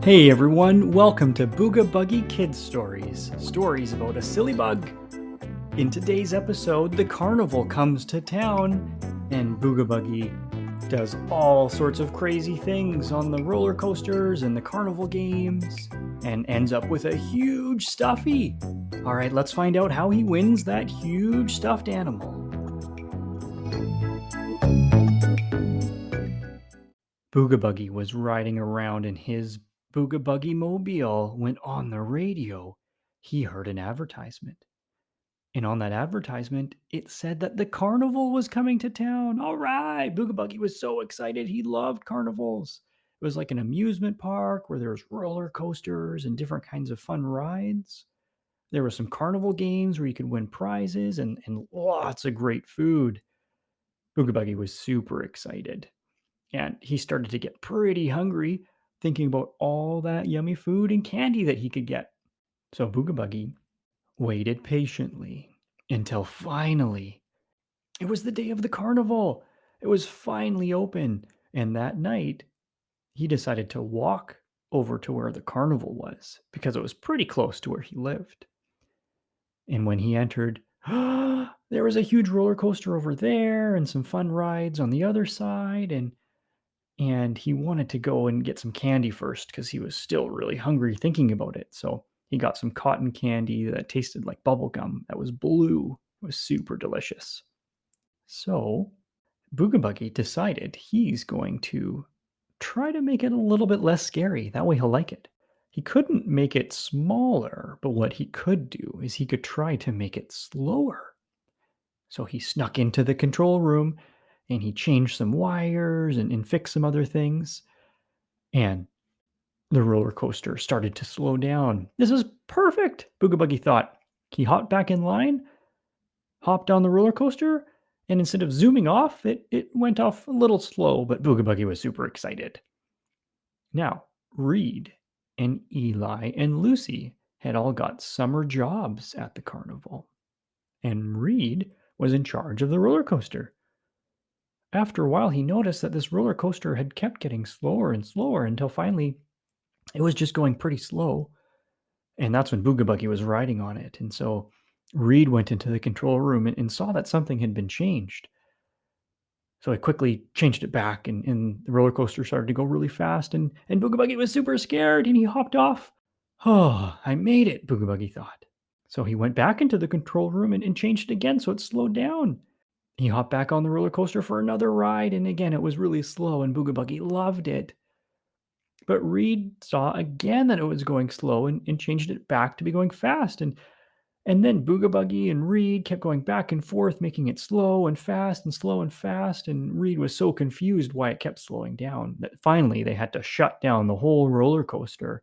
Hey everyone, welcome to Booga Buggie Kids Stories, stories about a silly bug. In today's episode, the carnival comes to town, and Booga Buggie does all sorts of crazy things on the roller coasters and the carnival games, and ends up with a huge stuffy. Alright, let's find out how he wins that huge stuffed animal. Booga Buggie was riding around in his Booga Buggie mobile when on the radio he heard an advertisement. And on that advertisement, it said that the carnival was coming to town. All right, Booga Buggie was so excited. He loved carnivals. It was like an amusement park where there was roller coasters and different kinds of fun rides. There were some carnival games where you could win prizes and lots of great food. Booga Buggie was super excited. And he started to get pretty hungry, thinking about all that yummy food and candy that he could get. So Booga Buggie waited patiently until finally it was the day of the carnival. It was finally open. And that night, he decided to walk over to where the carnival was because it was pretty close to where he lived. And when he entered, there was a huge roller coaster over there and some fun rides on the other side. And he wanted to go and get some candy first because he was still really hungry thinking about it. So he got some cotton candy that tasted like bubble gum that was blue. It was super delicious. So Booga Buggie decided he's going to try to make it a little bit less scary. That way he'll like it. He couldn't make it smaller, but what he could do is he could try to make it slower. So he snuck into the control room and he changed some wires and fixed some other things. And the roller coaster started to slow down. This is perfect, Booga Buggie thought. He hopped back in line, hopped on the roller coaster, and instead of zooming off, it went off a little slow, but Booga Buggie was super excited. Now, Reed and Eli and Lucy had all got summer jobs at the carnival. And Reed was in charge of the roller coaster. After a while, he noticed that this roller coaster had kept getting slower and slower until finally it was just going pretty slow. And that's when Booga Buggie was riding on it. And so Reed went into the control room and saw that something had been changed. So he quickly changed it back, and the roller coaster started to go really fast. And Booga Buggie was super scared and he hopped off. Oh, I made it, Booga Buggie thought. So he went back into the control room and changed it again so it slowed down. He hopped back on the roller coaster for another ride, and again it was really slow, and Booga Buggie loved it. But Reed saw again that it was going slow and changed it back to be going fast. And then Booga Buggie and Reed kept going back and forth, making it slow and fast and slow and fast. And Reed was so confused why it kept slowing down that finally they had to shut down the whole roller coaster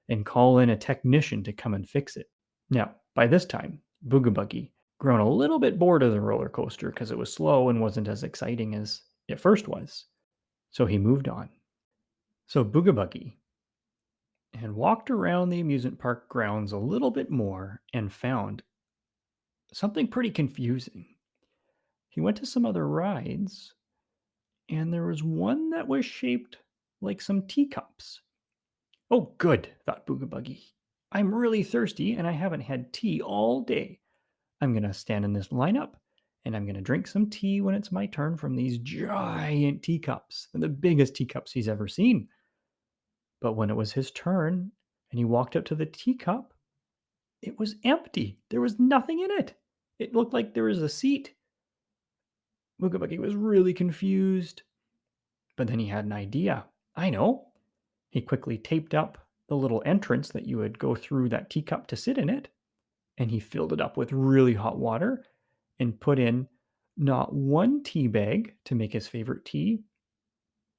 and call in a technician to come and fix it. Now, by this time, Booga Buggie grown a little bit bored of the roller coaster because it was slow and wasn't as exciting as it first was. So he moved on. So Booga Buggie had walked around the amusement park grounds a little bit more and found something pretty confusing. He went to some other rides, and there was one that was shaped like some teacups. Oh, good, thought Booga Buggie. I'm really thirsty and I haven't had tea all day. I'm going to stand in this lineup and I'm going to drink some tea when it's my turn from these giant teacups. They're the biggest teacups he's ever seen. But when it was his turn and he walked up to the teacup, it was empty. There was nothing in it. It looked like there was a seat. Booga Buggie was really confused. But then he had an idea. I know. He quickly taped up the little entrance that you would go through that teacup to sit in it. And he filled it up with really hot water and put in not one tea bag to make his favorite tea,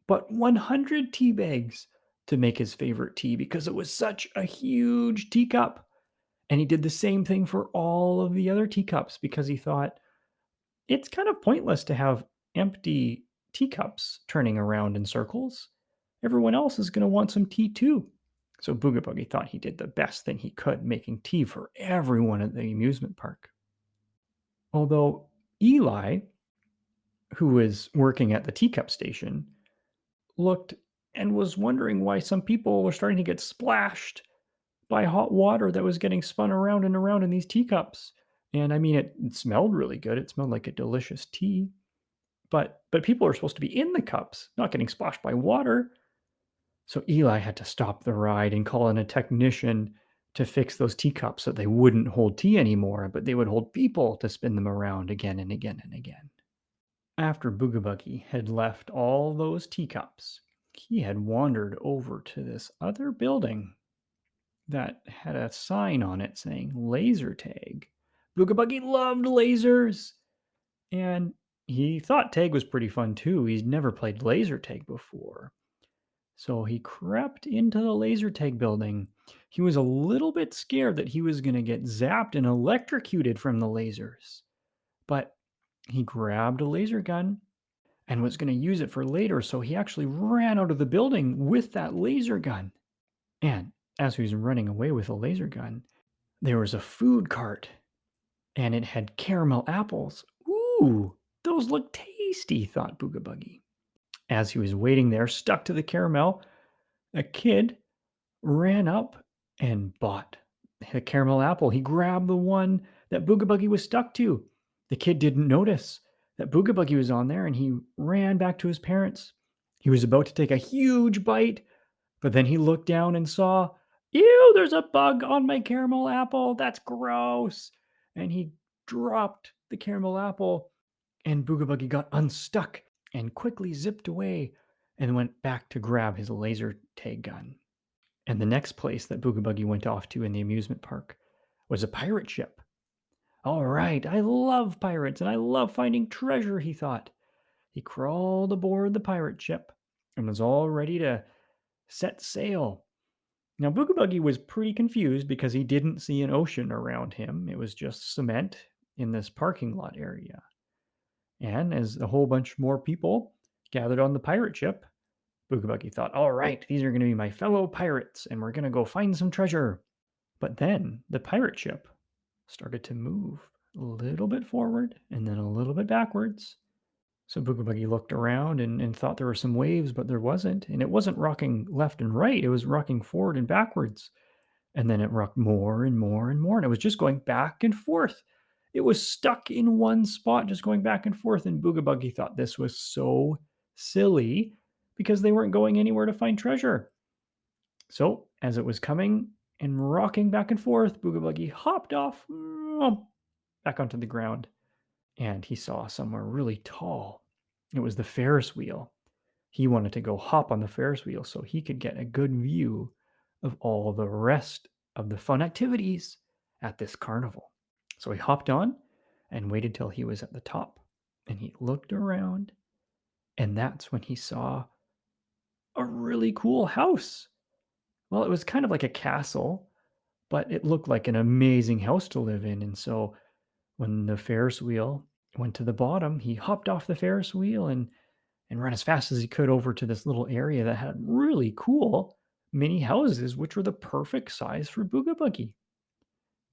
but 100 tea bags to make his favorite tea because it was such a huge teacup. And he did the same thing for all of the other teacups because he thought it's kind of pointless to have empty teacups turning around in circles. Everyone else is going to want some tea too. So Booga Buggie thought he did the best thing he could, making tea for everyone at the amusement park. Although Eli, who was working at the teacup station, looked and was wondering why some people were starting to get splashed by hot water that was getting spun around and around in these teacups. And I mean, it smelled really good. It smelled like a delicious tea. But people are supposed to be in the cups, not getting splashed by water. So Eli had to stop the ride and call in a technician to fix those teacups so they wouldn't hold tea anymore, but they would hold people to spin them around again and again and again. After Booga Buggie had left all those teacups, he had wandered over to this other building that had a sign on it saying laser tag. Booga Buggie loved lasers, and he thought tag was pretty fun too. He'd never played laser tag before. So he crept into the laser tag building. He was a little bit scared that he was going to get zapped and electrocuted from the lasers. But he grabbed a laser gun and was going to use it for later. So he actually ran out of the building with that laser gun. And as he was running away with the laser gun, there was a food cart and it had caramel apples. Ooh, those look tasty, thought Booga Buggie. As he was waiting there, stuck to the caramel, a kid ran up and bought the caramel apple. He grabbed the one that Booga Buggie was stuck to. The kid didn't notice that Booga Buggie was on there and he ran back to his parents. He was about to take a huge bite, but then he looked down and saw, ew, there's a bug on my caramel apple. That's gross. And he dropped the caramel apple, and Booga Buggie got unstuck and quickly zipped away and went back to grab his laser tag gun. And the next place that Booga Buggie went off to in the amusement park was a pirate ship. All right, I love pirates and I love finding treasure, he thought. He crawled aboard the pirate ship and was all ready to set sail. Now, Booga Buggie was pretty confused because he didn't see an ocean around him. It was just cement in this parking lot area. And as a whole bunch more people gathered on the pirate ship, Booga Buggie thought, all right, these are going to be my fellow pirates, and we're going to go find some treasure. But then the pirate ship started to move a little bit forward and then a little bit backwards. So Booga Buggie looked around and thought there were some waves, but there wasn't. And it wasn't rocking left and right, it was rocking forward and backwards. And then it rocked more and more and more, and it was just going back and forth. It was stuck in one spot, just going back and forth. And Booga Buggie thought this was so silly because they weren't going anywhere to find treasure. So, as it was coming and rocking back and forth, Booga Buggie hopped off back onto the ground, and he saw somewhere really tall. It was the Ferris wheel. He wanted to go hop on the Ferris wheel so he could get a good view of all the rest of the fun activities at this carnival. So he hopped on and waited till he was at the top, and he looked around, and that's when he saw a really cool house. Well, it was kind of like a castle, but it looked like an amazing house to live in. And so when the Ferris wheel went to the bottom, he hopped off the Ferris wheel and ran as fast as he could over to this little area that had really cool mini houses, which were the perfect size for Booga Buggie.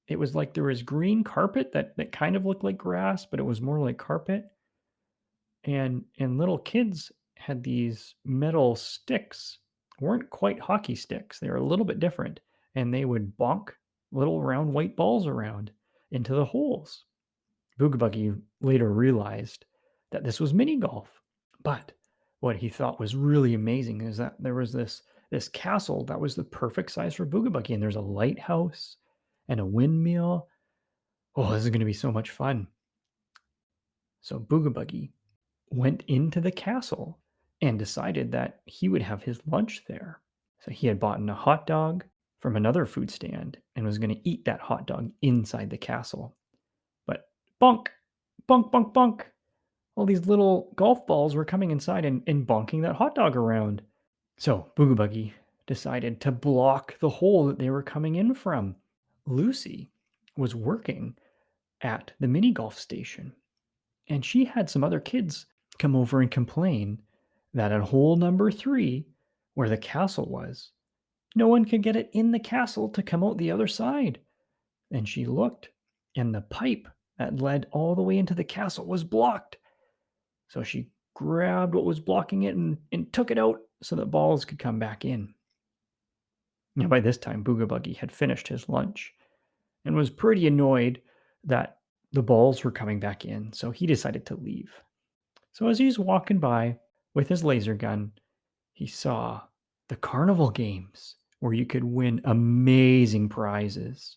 It was like there was green carpet that kind of looked like grass, but it was more like carpet. And little kids had these metal sticks, weren't quite hockey sticks. They were a little bit different, and they would bonk little round white balls around into the holes. Booga Buggie later realized that this was mini golf. But what he thought was really amazing is that there was this castle that was the perfect size for Booga Buggie, and there's a lighthouse and a windmill. Oh, this is going to be so much fun. So Booga Buggie went into the castle and decided that he would have his lunch there. So he had bought a hot dog from another food stand and was going to eat that hot dog inside the castle. But bonk, bonk, bonk, bonk. All these little golf balls were coming inside and bonking that hot dog around. So Booga Buggie decided to block the hole that they were coming in from. Lucy was working at the mini golf station, and she had some other kids come over and complain that at hole number 3, where the castle was, no one could get it in the castle to come out the other side. And she looked, and the pipe that led all the way into the castle was blocked. So she grabbed what was blocking it and took it out so that balls could come back in. Now, by this time, Booga Buggie had finished his lunch and was pretty annoyed that the balls were coming back in, so he decided to leave. So as he's walking by with his laser gun, he saw the carnival games where you could win amazing prizes.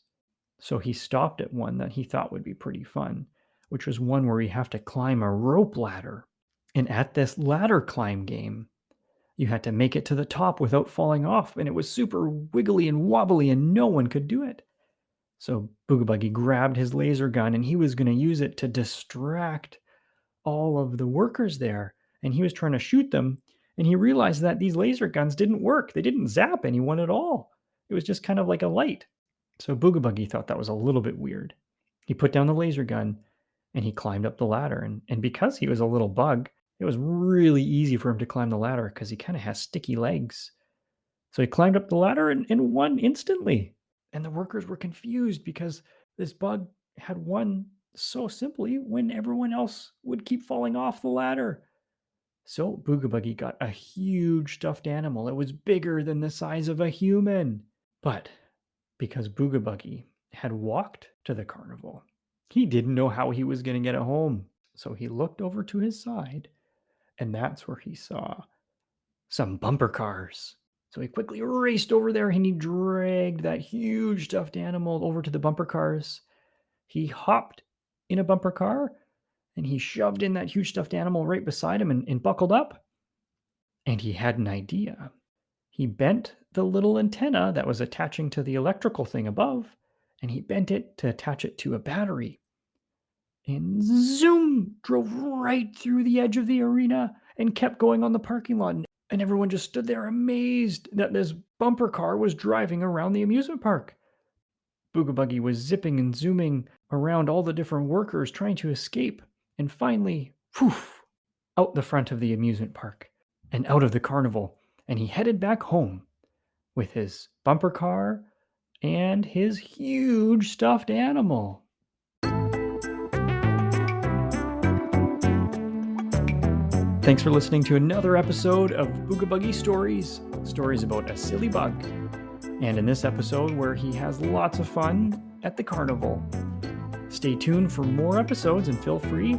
So he stopped at one that he thought would be pretty fun, which was one where you have to climb a rope ladder. And at this ladder climb game, you had to make it to the top without falling off, and it was super wiggly and wobbly, and no one could do it. So Booga Buggie grabbed his laser gun, and he was going to use it to distract all of the workers there. And he was trying to shoot them, and he realized that these laser guns didn't work. They didn't zap anyone at all. It was just kind of like a light. So Booga Buggie thought that was a little bit weird. He put down the laser gun, and he climbed up the ladder. And because he was a little bug, it was really easy for him to climb the ladder because he kind of has sticky legs. So he climbed up the ladder and won instantly. And the workers were confused because this bug had won so simply when everyone else would keep falling off the ladder. So Booga Buggie got a huge stuffed animal. It was bigger than the size of a human. But because Booga Buggie had walked to the carnival, he didn't know how he was going to get it home. So he looked over to his side, and that's where he saw some bumper cars. So he quickly raced over there and he dragged that huge stuffed animal over to the bumper cars. He hopped in a bumper car and he shoved in that huge stuffed animal right beside him and buckled up. And he had an idea. He bent the little antenna that was attaching to the electrical thing above, and he bent it to attach it to a battery. And zoom, drove right through the edge of the arena and kept going on the parking lot. And everyone just stood there amazed that this bumper car was driving around the amusement park. Booga Buggie was zipping and zooming around all the different workers trying to escape. And finally, poof, out the front of the amusement park and out of the carnival. And he headed back home with his bumper car and his huge stuffed animal. Thanks for listening to another episode of Booga Buggie Stories, stories about a silly bug. And in this episode where he has lots of fun at the carnival. Stay tuned for more episodes and feel free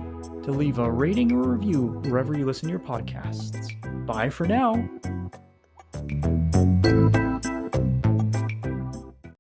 to leave a rating or review wherever you listen to your podcasts. Bye for now.